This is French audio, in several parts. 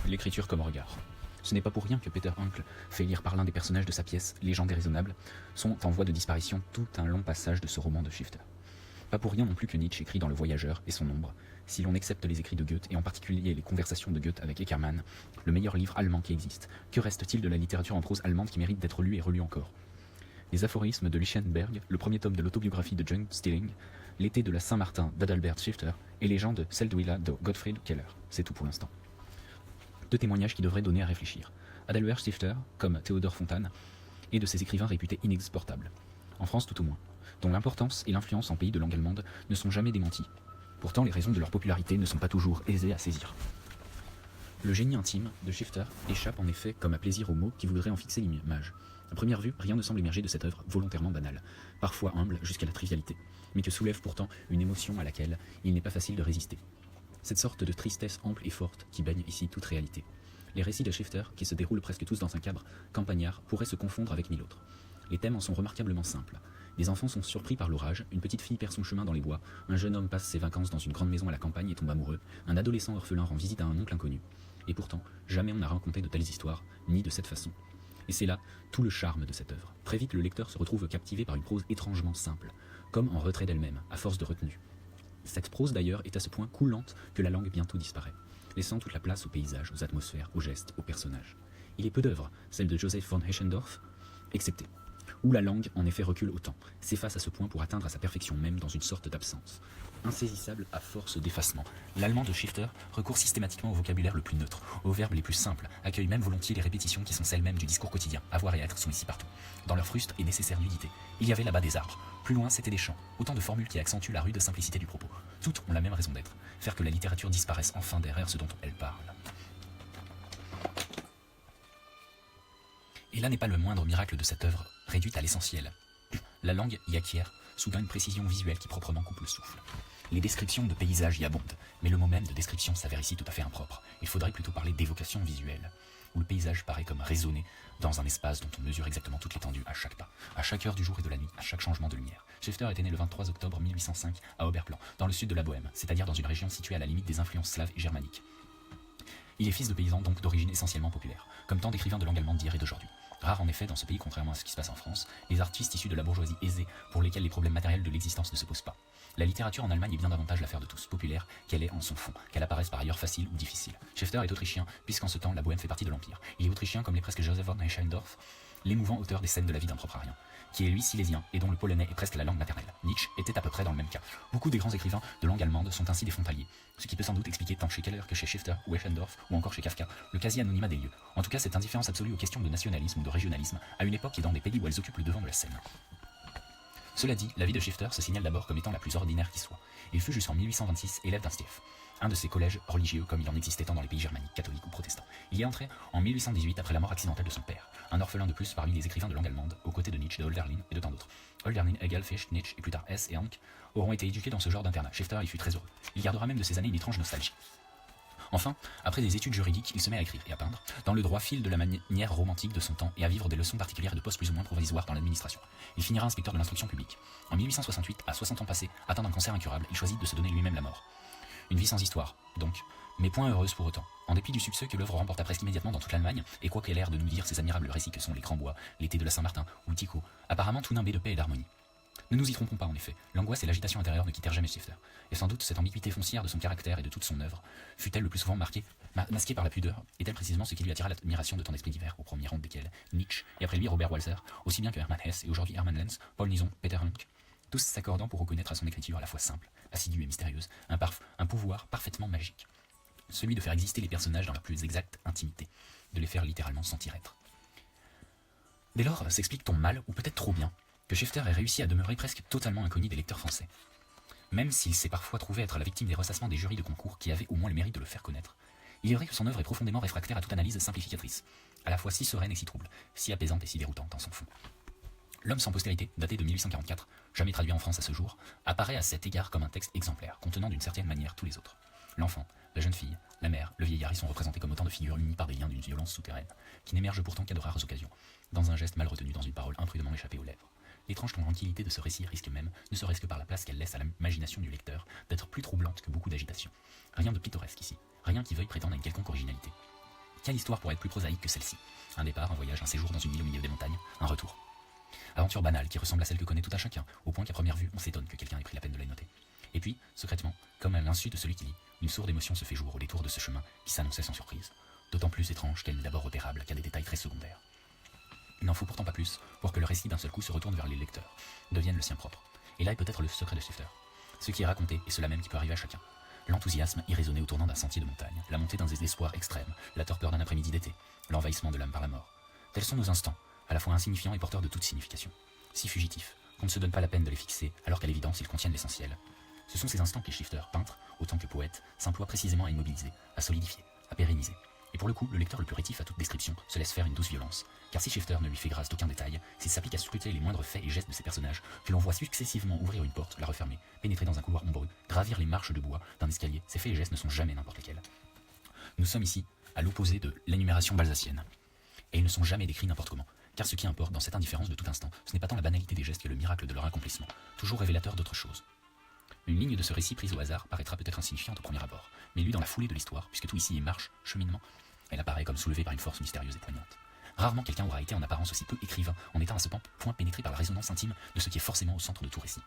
l'écriture comme regard. Ce n'est pas pour rien que Peter Hanke fait lire par l'un des personnages de sa pièce Légende déraisonnable sont en voie de disparition tout un long passage de ce roman de Shifter. Pas pour rien non plus que Nietzsche écrit dans Le Voyageur et son ombre, si l'on accepte les écrits de Goethe et en particulier les conversations de Goethe avec Eckermann, le meilleur livre allemand qui existe. Que reste-t-il de la littérature en prose allemande qui mérite d'être lue et relue encore? Les aphorismes de Lichtenberg, le premier tome de l'autobiographie de John Stilling, L'été de la Saint-Martin d'Adalbert Shifter et Légende de Seldwyla de Gottfried Keller. C'est tout pour l'instant. Deux témoignages qui devraient donner à réfléchir. Adalbert Shifter, comme Théodore Fontane, est de ces écrivains réputés inexportables, en France tout au moins, dont l'importance et l'influence en pays de langue allemande ne sont jamais démenties. Pourtant, les raisons de leur popularité ne sont pas toujours aisées à saisir. Le génie intime de Shifter échappe en effet comme à plaisir aux mots qui voudraient en fixer l'image. À première vue, rien ne semble émerger de cette œuvre volontairement banale, parfois humble jusqu'à la trivialité, mais que soulève pourtant une émotion à laquelle il n'est pas facile de résister. Cette sorte de tristesse ample et forte qui baigne ici toute réalité. Les récits de Shifter, qui se déroulent presque tous dans un cadre campagnard, pourraient se confondre avec mille autres. Les thèmes en sont remarquablement simples. Des enfants sont surpris par l'orage, une petite fille perd son chemin dans les bois, un jeune homme passe ses vacances dans une grande maison à la campagne et tombe amoureux, un adolescent orphelin rend visite à un oncle inconnu. Et pourtant, jamais on n'a raconté de telles histoires, ni de cette façon. Et c'est là tout le charme de cette œuvre. Très vite, le lecteur se retrouve captivé par une prose étrangement simple, comme en retrait d'elle-même, à force de retenue. Cette prose d'ailleurs est à ce point coulante que la langue bientôt disparaît, laissant toute la place aux paysages, aux atmosphères, aux gestes, aux personnages. Il est peu d'œuvres, celle de Joseph von Eschendorf, exceptée, où la langue en effet recule autant, s'efface à ce point pour atteindre à sa perfection même dans une sorte d'absence. Insaisissable à force d'effacement, l'allemand de Shifter recourt systématiquement au vocabulaire le plus neutre, aux verbes les plus simples, accueille même volontiers les répétitions qui sont celles mêmes du discours quotidien. Avoir et être sont ici partout. Dans leur fruste et nécessaire nudité, il y avait là-bas des arbres. Plus loin, c'était des champs. Autant de formules qui accentuent la rude simplicité du propos. Toutes ont la même raison d'être, faire que la littérature disparaisse enfin derrière ce dont elle parle. Et là n'est pas le moindre miracle de cette œuvre, réduite à l'essentiel. La langue y acquiert soudain une précision visuelle qui proprement coupe le souffle. Les descriptions de paysages y abondent, mais le mot même de description s'avère ici tout à fait impropre. Il faudrait plutôt parler d'évocation visuelle, où le paysage paraît comme résonner dans un espace dont on mesure exactement toute l'étendue à chaque pas, à chaque heure du jour et de la nuit, à chaque changement de lumière. Shifter était né le 23 octobre 1805 à Oberplan, dans le sud de la Bohême, c'est-à-dire dans une région située à la limite des influences slaves et germaniques. Il est fils de paysans donc d'origine essentiellement populaire, comme tant d'écrivains de langue allemande d'hier et d'aujourd'hui. Rare en effet dans ce pays, contrairement à ce qui se passe en France, les artistes issus de la bourgeoisie aisée pour lesquels les problèmes matériels de l'existence ne se posent pas. La littérature en Allemagne est bien davantage l'affaire de tous, populaire qu'elle est en son fond, qu'elle apparaisse par ailleurs facile ou difficile. Shifter est autrichien, puisqu'en ce temps la Bohême fait partie de l'Empire. Il est autrichien comme l'est presque Joseph von Eschendorf, l'émouvant auteur des scènes de la vie d'un propre arien, qui est lui silésien et dont le polonais est presque la langue maternelle. Nietzsche était à peu près dans le même cas. Beaucoup des grands écrivains de langue allemande sont ainsi des frontaliers, ce qui peut sans doute expliquer tant chez Keller que chez Shifter ou Eschendorf ou encore chez Kafka le quasi-anonymat des lieux. En tout cas, cette indifférence absolue aux questions de nationalisme ou de régionalisme à une époque et dans des pays où elles occupent le devant de la scène. Cela dit, la vie de Shifter se signale d'abord comme étant la plus ordinaire qui soit. Il fut jusqu'en 1826 élève d'un Stief, un de ces collèges religieux comme il en existait tant dans les pays germaniques, catholiques ou protestants. Il y est entré en 1818 après la mort accidentelle de son père, un orphelin de plus parmi les écrivains de langue allemande, aux côtés de Nietzsche, de Hölderlin et de tant d'autres. Hölderlin, Hegel, Fichte, Nietzsche et plus tard Hess et Hanke auront été éduqués dans ce genre d'internat. Shifter y fut très heureux. Il gardera même de ces années une étrange nostalgie. Enfin, après des études juridiques, il se met à écrire et à peindre, dans le droit fil de la manière romantique de son temps et à vivre des leçons particulières et de postes plus ou moins provisoires dans l'administration. Il finira inspecteur de l'instruction publique. En 1868, à 60 ans passés, atteint d'un cancer incurable, il choisit de se donner lui-même la mort. Une vie sans histoire, donc, mais point heureuse pour autant. En dépit du succès que l'œuvre remporta presque immédiatement dans toute l'Allemagne, et quoi qu'elle ait l'air de nous dire ces admirables récits que sont Les Grands Bois, L'été de la Saint-Martin ou Tycho, apparemment tout nimbé de paix et d'harmonie. Ne nous y trompons pas en effet, l'angoisse et l'agitation intérieure ne quittèrent jamais Shifter, et sans doute cette ambiguïté foncière de son caractère et de toute son œuvre fut-elle le plus souvent masquée par la pudeur, est-elle précisément ce qui lui attira l'admiration de tant d'esprits divers, au premier rang desquels Nietzsche, et après lui Robert Walser, aussi bien que Hermann Hesse et aujourd'hui Hermann Lenz, Paul Nison, Peter Hanke, tous s'accordant pour reconnaître à son écriture à la fois simple, assidue et mystérieuse, un pouvoir parfaitement magique, celui de faire exister les personnages dans leur plus exacte intimité, de les faire littéralement sentir être. Dès lors s'explique-t-on mal, ou peut-être trop bien, que Shifter ait réussi à demeurer presque totalement inconnu des lecteurs français. Même s'il s'est parfois trouvé être la victime des ressassements des jurys de concours qui avaient au moins le mérite de le faire connaître, il est vrai que son œuvre est profondément réfractaire à toute analyse simplificatrice, à la fois si sereine et si trouble, si apaisante et si déroutante en son fond. L'Homme sans postérité, daté de 1844, jamais traduit en France à ce jour, apparaît à cet égard comme un texte exemplaire, contenant d'une certaine manière tous les autres. L'enfant, la jeune fille, la mère, le vieillard y sont représentés comme autant de figures unies par des liens d'une violence souterraine, qui n'émergent pourtant qu'à de rares occasions, dans un geste mal retenu, dans une parole imprudemment échappée aux lèvres. L'étrange tranquillité de ce récit risque même, ne serait-ce que par la place qu'elle laisse à l'imagination du lecteur, d'être plus troublante que beaucoup d'agitation. Rien de pittoresque ici, rien qui veuille prétendre à une quelconque originalité. Quelle histoire pourrait être plus prosaïque que celle-ci? Un départ, un voyage, un séjour dans une île au milieu des montagnes, un retour. Aventure banale qui ressemble à celle que connaît tout un chacun, au point qu'à première vue, on s'étonne que quelqu'un ait pris la peine de la noter. Et puis, secrètement, comme à l'insu de celui qui lit, une sourde émotion se fait jour au détour de ce chemin qui s'annonçait sans surprise, d'autant plus étrange qu'elle n'est d'abord repérable qu'à des détails très secondaires. Il n'en faut pourtant pas plus pour que le récit d'un seul coup se retourne vers les lecteurs, devienne le sien propre. Et là est peut-être le secret de Shifter. Ce qui est raconté est cela même qui peut arriver à chacun. L'enthousiasme irraisonné au tournant d'un sentier de montagne, la montée d'un désespoir extrême, la torpeur d'un après-midi d'été, l'envahissement de l'âme par la mort. Tels sont nos instants, à la fois insignifiants et porteurs de toute signification. Si fugitifs, qu'on ne se donne pas la peine de les fixer, alors qu'à l'évidence ils contiennent l'essentiel. Ce sont ces instants que les shifters, peintres, autant que poètes, s'emploient précisément à immobiliser, à solidifier, à pérenniser. Et pour le coup, le lecteur le plus rétif à toute description se laisse faire une douce violence, car si Shifter ne lui fait grâce d'aucun détail, s'il s'applique à scruter les moindres faits et gestes de ses personnages, que l'on voit successivement ouvrir une porte, la refermer, pénétrer dans un couloir ombreux, gravir les marches de bois d'un escalier, ces faits et gestes ne sont jamais n'importe lesquels. Nous sommes ici à l'opposé de l'énumération balsacienne. Et ils ne sont jamais décrits n'importe comment, car ce qui importe dans cette indifférence de tout instant, ce n'est pas tant la banalité des gestes que le miracle de leur accomplissement, toujours révélateur d'autre chose. Une ligne de ce récit prise au hasard paraîtra peut-être insignifiante au premier abord, mais lui dans la foulée de l'histoire, puisque tout ici est marche, cheminement, elle apparaît comme soulevée par une force mystérieuse et poignante. Rarement quelqu'un aura été en apparence aussi peu écrivain, en étant à ce point pénétré par la résonance intime de ce qui est forcément au centre de tout récit.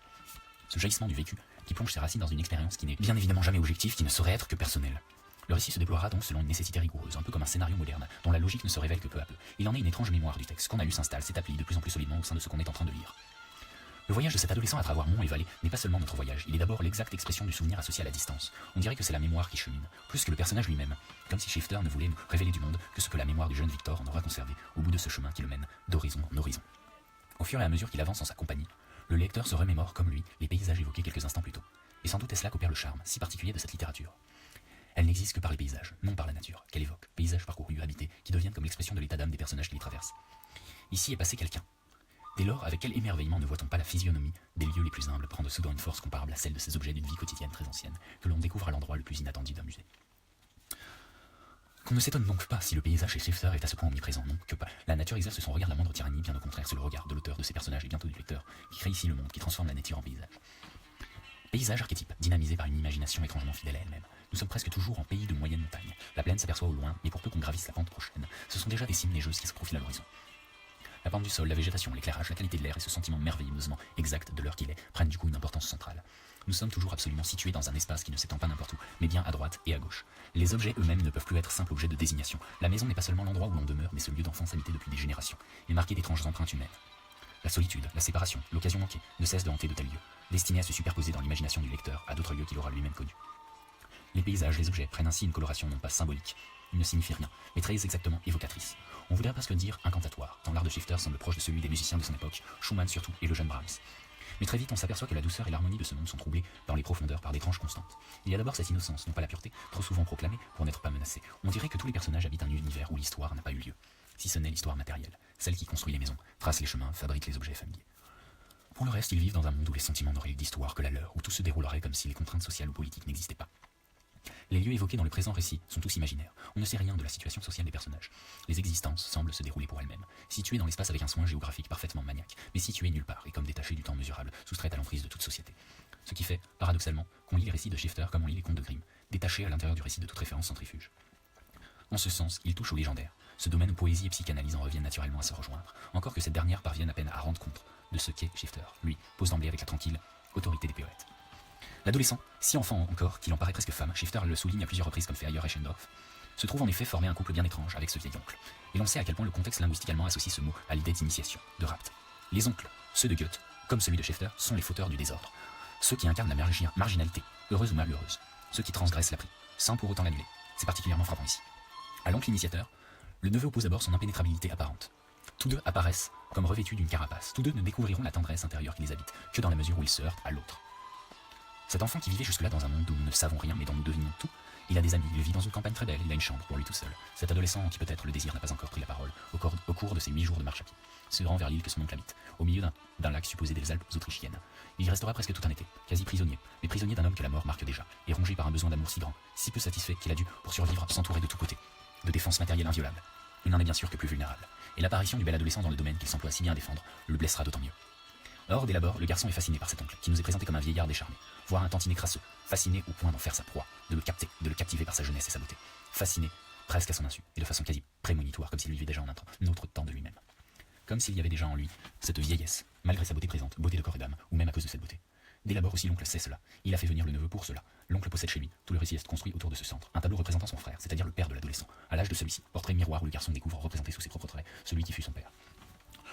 Ce jaillissement du vécu, qui plonge ses racines dans une expérience qui n'est bien évidemment jamais objective, qui ne saurait être que personnelle. Le récit se déploiera donc selon une nécessité rigoureuse, un peu comme un scénario moderne, dont la logique ne se révèle que peu à peu. Il en est une étrange mémoire du texte, qu'on a lu s'installe, s'établit de plus en plus solidement au sein de ce qu'on est en train de lire. Le voyage de cet adolescent à travers monts et vallées n'est pas seulement notre voyage, il est d'abord l'exacte expression du souvenir associé à la distance. On dirait que c'est la mémoire qui chemine, plus que le personnage lui-même, comme si Shifter ne voulait nous révéler du monde que ce que la mémoire du jeune Victor en aura conservé au bout de ce chemin qui le mène d'horizon en horizon. Au fur et à mesure qu'il avance en sa compagnie, le lecteur se remémore, comme lui, les paysages évoqués quelques instants plus tôt. Et sans doute est-ce là qu'opère le charme, si particulier de cette littérature. Elle n'existe que par les paysages, non par la nature, qu'elle évoque, paysages parcourus, habités, qui deviennent comme l'expression de l'état d'âme des personnages qui les traversent. Ici est passé quelqu'un. Dès lors, avec quel émerveillement ne voit-on pas la physionomie des lieux les plus humbles prendre soudain une force comparable à celle de ces objets d'une vie quotidienne très ancienne, que l'on découvre à l'endroit le plus inattendu d'un musée. Qu'on ne s'étonne donc pas si le paysage chez Shifter est à ce point omniprésent, non, que pas. La nature exerce son regard de la moindre tyrannie, bien au contraire, sur le regard de l'auteur, de ses personnages et bientôt du lecteur, qui crée ici le monde, qui transforme la nature en paysage. Paysage archétype, dynamisé par une imagination étrangement fidèle à elle-même. Nous sommes presque toujours en pays de moyenne montagne. La plaine s'aperçoit au loin, mais pour peu qu'on gravisse la pente prochaine, ce sont déjà des cimes neigeuses qui se profilent à l'horizon. La pente du sol, la végétation, l'éclairage, la qualité de l'air et ce sentiment merveilleusement exact de l'heure qu'il est prennent du coup une importance centrale. Nous sommes toujours absolument situés dans un espace qui ne s'étend pas n'importe où, mais bien à droite et à gauche. Les objets eux-mêmes ne peuvent plus être simples objets de désignation. La maison n'est pas seulement l'endroit où l'on demeure, mais ce lieu d'enfance habité depuis des générations, et marqué d'étranges empreintes humaines. La solitude, la séparation, l'occasion manquée ne cessent de hanter de tels lieux, destinés à se superposer dans l'imagination du lecteur à d'autres lieux qu'il aura lui-même connus. Les paysages, les objets prennent ainsi une coloration non pas symbolique, ils ne signifient rien, mais très exactement évocatrice. On voudrait presque dire incantatoire, tant l'art de Shifter semble proche de celui des musiciens de son époque, Schumann surtout et le jeune Brahms. Mais très vite on s'aperçoit que la douceur et l'harmonie de ce monde sont troublées dans les profondeurs par d'étranges constantes. Il y a d'abord cette innocence, non pas la pureté, trop souvent proclamée pour n'être pas menacée. On dirait que tous les personnages habitent un univers où l'histoire n'a pas eu lieu, si ce n'est l'histoire matérielle, celle qui construit les maisons, trace les chemins, fabrique les objets familiers. Pour le reste, ils vivent dans un monde où les sentiments n'auraient eu d'histoire que la leur, où tout se déroulerait comme si les contraintes sociales ou politiques n'existaient pas. Les lieux évoqués dans le présent récit sont tous imaginaires. On ne sait rien de la situation sociale des personnages. Les existences semblent se dérouler pour elles-mêmes, situées dans l'espace avec un soin géographique parfaitement maniaque, mais situées nulle part et comme détachées du temps mesurable, soustraites à l'emprise de toute société. Ce qui fait, paradoxalement, qu'on lit les récits de Shifter comme on lit les contes de Grimm, détachés à l'intérieur du récit de toute référence centrifuge. En ce sens, il touche au légendaire. Ce domaine où poésie et psychanalyse en reviennent naturellement à se rejoindre, encore que cette dernière parvienne à peine à rendre compte de ce qu'est Shifter. Lui, pose d'emblée avec la tranquille autorité des poètes. L'adolescent, si enfant encore qu'il en paraît presque femme, Shifter le souligne à plusieurs reprises comme fait ailleurs Eschendorf, se trouve en effet former un couple bien étrange avec ce vieil oncle. Et l'on sait à quel point le contexte linguistiquement associe ce mot à l'idée d'initiation, de rapt. Les oncles, ceux de Goethe, comme celui de Shifter, sont les fauteurs du désordre. Ceux qui incarnent la marginalité, heureuse ou malheureuse. Ceux qui transgressent la prie, sans pour autant l'annuler. C'est particulièrement frappant ici. À l'oncle initiateur, le neveu oppose d'abord son impénétrabilité apparente. Tous deux apparaissent comme revêtus d'une carapace. Tous deux ne découvriront la tendresse intérieure qui les habite que dans la mesure où ils se heurtent à l'autre. Cet enfant qui vivait jusque-là dans un monde où nous ne savons rien mais dont nous devinons tout, il a des amis, il vit dans une campagne très belle, il a une chambre pour lui tout seul. Cet adolescent en qui peut-être le désir n'a pas encore pris la parole, au cours de ses 8 jours de marche à pied, se rend vers l'île que son oncle habite, au milieu d'un lac supposé des Alpes autrichiennes. Il y restera presque tout un été, quasi prisonnier, mais prisonnier d'un homme que la mort marque déjà, et rongé par un besoin d'amour si grand, si peu satisfait qu'il a dû, pour survivre, s'entourer de tous côtés, de défenses matérielles inviolables. Il n'en est bien sûr que plus vulnérable, et l'apparition du bel adolescent dans le domaine qu'il s'emploie si bien à défendre le blessera d'autant mieux. Or, dès l'abord, le garçon est fasciné par cet oncle, qui nous est présenté comme un vieillard décharné, voire un tantinet crasseux, fasciné au point d'en faire sa proie, de le captiver par sa jeunesse et sa beauté, fasciné presque à son insu, et de façon quasi prémonitoire, comme s'il vivait déjà en un autre temps de lui-même. Comme s'il y avait déjà en lui cette vieillesse, malgré sa beauté présente, beauté de corps et d'âme, ou même à cause de cette beauté. Dès l'abord aussi l'oncle sait cela, il a fait venir le neveu pour cela. L'oncle possède chez lui, tout le récit est construit autour de ce centre, un tableau représentant son frère, c'est-à-dire le père de l'adolescent. À l'âge de celui-ci, portrait miroir où le garçon découvre représenté sous ses propres traits celui qui fut son père.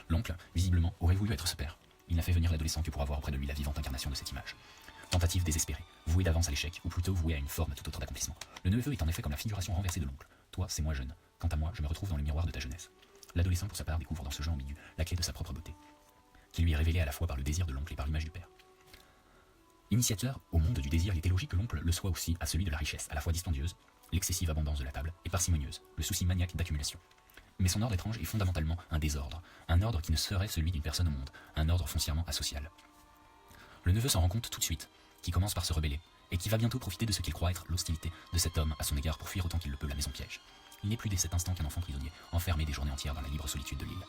L'oncle, visiblement, aurait voulu être ce père. Il n'a fait venir l'adolescent que pour avoir auprès de lui la vivante incarnation de cette image. Tentative désespérée, vouée d'avance à l'échec, ou plutôt vouée à une forme tout autre d'accomplissement. Le neveu est en effet comme la figuration renversée de l'oncle. Toi, c'est moi jeune. Quant à moi, je me retrouve dans le miroir de ta jeunesse. L'adolescent, pour sa part, découvre dans ce jeu ambigu la clé de sa propre beauté, qui lui est révélée à la fois par le désir de l'oncle et par l'image du père. Initiateur au monde du désir, il était logique que l'oncle le soit aussi à celui de la richesse, à la fois dispendieuse, l'excessive abondance de la table, et parcimonieuse, le souci maniaque d'accumulation. Mais son ordre étrange est fondamentalement un désordre, un ordre qui ne serait celui d'une personne au monde, un ordre foncièrement asocial. Le neveu s'en rend compte tout de suite, qui commence par se rebeller, et qui va bientôt profiter de ce qu'il croit être l'hostilité de cet homme à son égard pour fuir autant qu'il le peut la maison piège. Il n'est plus dès cet instant qu'un enfant prisonnier, enfermé des journées entières dans la libre solitude de l'île.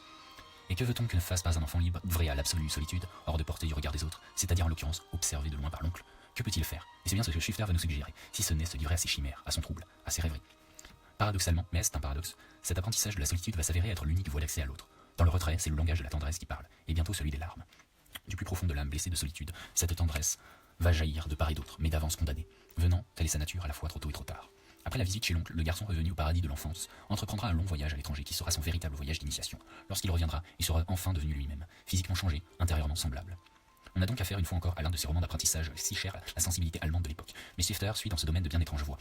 Et que veut-on que ne fasse pas un enfant libre, vrai à l'absolue solitude, hors de portée du regard des autres, c'est-à-dire en l'occurrence observé de loin par l'oncle? Que peut-il faire? Et c'est bien ce que Shifter va nous suggérer, si ce n'est se livrer à ses chimères, à son trouble, à ses rêveries. Paradoxalement, mais c'est un paradoxe, cet apprentissage de la solitude va s'avérer être l'unique voie d'accès à l'autre. Dans le retrait, c'est le langage de la tendresse qui parle, et bientôt celui des larmes. Du plus profond de l'âme blessée de solitude, cette tendresse va jaillir de part et d'autre, mais d'avance condamnée, venant, telle est sa nature, à la fois trop tôt et trop tard. Après la visite chez l'oncle, le garçon revenu au paradis de l'enfance entreprendra un long voyage à l'étranger qui sera son véritable voyage d'initiation. Lorsqu'il reviendra, il sera enfin devenu lui-même, physiquement changé, intérieurement semblable. On a donc affaire une fois encore à l'un de ces romans d'apprentissage si chers à la sensibilité allemande de l'époque, mais Shifter suit dans ce domaine de bien étranges voies.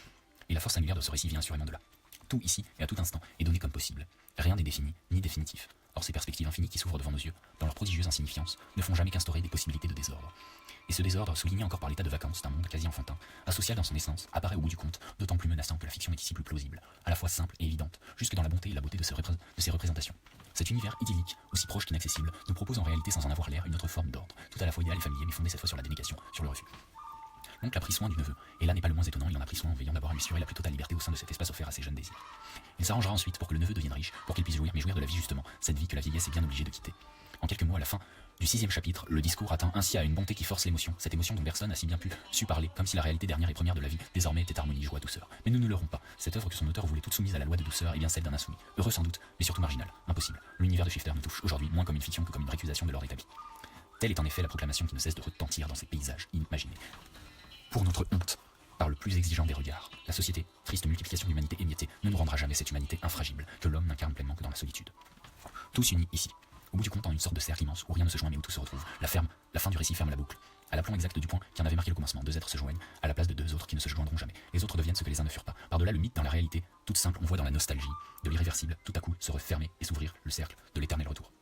Et la force singulière de ce récit vient assurément de là. Tout ici et à tout instant est donné comme possible. Rien n'est défini, ni définitif. Or ces perspectives infinies qui s'ouvrent devant nos yeux, dans leur prodigieuse insignifiance, ne font jamais qu'instaurer des possibilités de désordre. Et ce désordre, souligné encore par l'état de vacances d'un monde quasi enfantin, asocial dans son essence, apparaît au bout du compte, d'autant plus menaçant que la fiction est ici plus plausible, à la fois simple et évidente, jusque dans la bonté et la beauté de ses représentations. Cet univers idyllique, aussi proche qu'inaccessible, nous propose en réalité sans en avoir l'air une autre forme d'ordre, tout à la fois idéal et familier, mais fondé cette fois sur la dénégation, sur le refus. L'oncle a pris soin du neveu, et là n'est pas le moins étonnant, il en a pris soin en veillant d'abord à lui assurer la plus totale liberté au sein de cet espace offert à ses jeunes désirs. Il s'arrangera ensuite pour que le neveu devienne riche, pour qu'il puisse jouir, mais jouir de la vie justement, cette vie que la vieillesse est bien obligée de quitter. En quelques mots, à la fin du 6e chapitre, le discours atteint ainsi à une bonté qui force l'émotion, cette émotion dont personne n'a si bien pu su parler, comme si la réalité dernière et première de la vie désormais était harmonie, joie, douceur. Mais nous ne l'aurons pas. Cette œuvre que son auteur voulait toute soumise à la loi de douceur est bien celle d'un insoumis. Heureux sans doute, mais surtout marginal, impossible. L'univers de Shifter nous touche aujourd'hui moins comme une fiction que comme une récusation de l'ordre établi. Telle est en effet la proclamation qui ne cesse de retentir dans ces paysages imaginés. Pour notre honte, par le plus exigeant des regards, la société, triste multiplication d'humanité émiettée, ne nous rendra jamais cette humanité infragible que l'homme n'incarne pleinement que dans la solitude. Tous unis ici, au bout du compte en une sorte de cercle immense où rien ne se joint mais où tout se retrouve. La fin du récit ferme la boucle. À l'aplomb exact du point qui en avait marqué le commencement, deux êtres se joignent à la place de deux autres qui ne se joindront jamais. Les autres deviennent ce que les uns ne furent pas. Par-delà le mythe dans la réalité, toute simple, on voit dans la nostalgie de l'irréversible tout à coup se refermer et s'ouvrir le cercle de l'éternel retour.